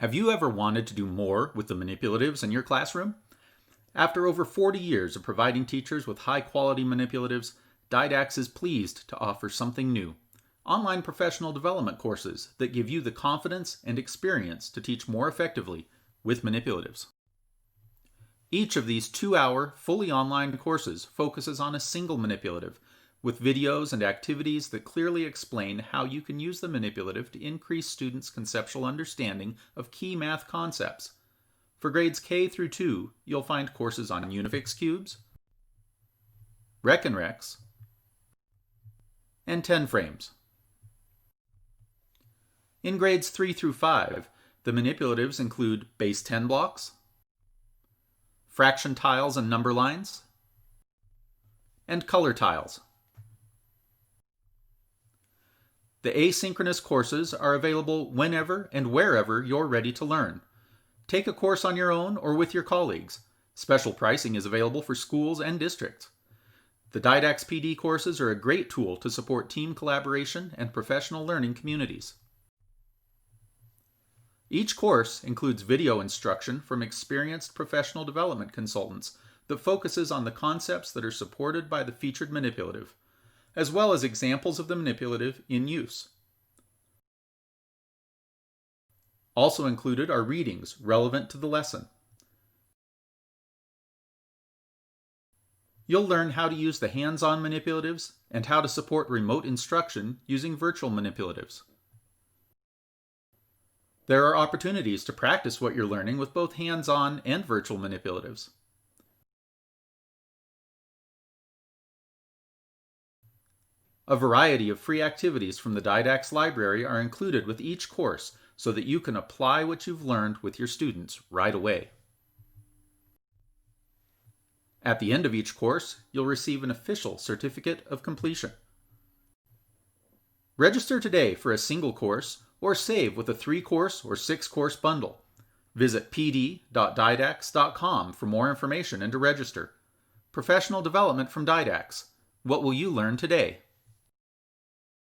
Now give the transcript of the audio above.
Have you ever wanted to do more with the manipulatives in your classroom? After over 40 years of providing teachers with high-quality manipulatives, Didax is pleased to offer something new: online professional development courses that give you the confidence and experience to teach more effectively with manipulatives. Each of these 2-hour, fully online courses focuses on a single manipulative, with videos and activities that clearly explain how you can use the manipulative to increase students' conceptual understanding of key math concepts. For grades K through 2, you'll find courses on Unifix cubes, Rex, and 10 frames. In grades 3 through 5, the manipulatives include base 10 blocks, fraction tiles and number lines, and color tiles. The asynchronous courses are available whenever and wherever you're ready to learn. Take a course on your own or with your colleagues. Special pricing is available for schools and districts. The Didax PD courses are a great tool to support team collaboration and professional learning communities. Each course includes video instruction from experienced professional development consultants that focuses on the concepts that are supported by the featured manipulative, as well as examples of the manipulative in use. Also included are readings relevant to the lesson. You'll learn how to use the hands-on manipulatives and how to support remote instruction using virtual manipulatives. There are opportunities to practice what you're learning with both hands-on and virtual manipulatives. A variety of free activities from the Didax library are included with each course so that you can apply what you've learned with your students right away. At the end of each course, you'll receive an official certificate of completion. Register today for a single course or save with a 3-course or 6-course bundle. Visit pd.didax.com for more information and to register. Professional development from Didax. What will you learn today?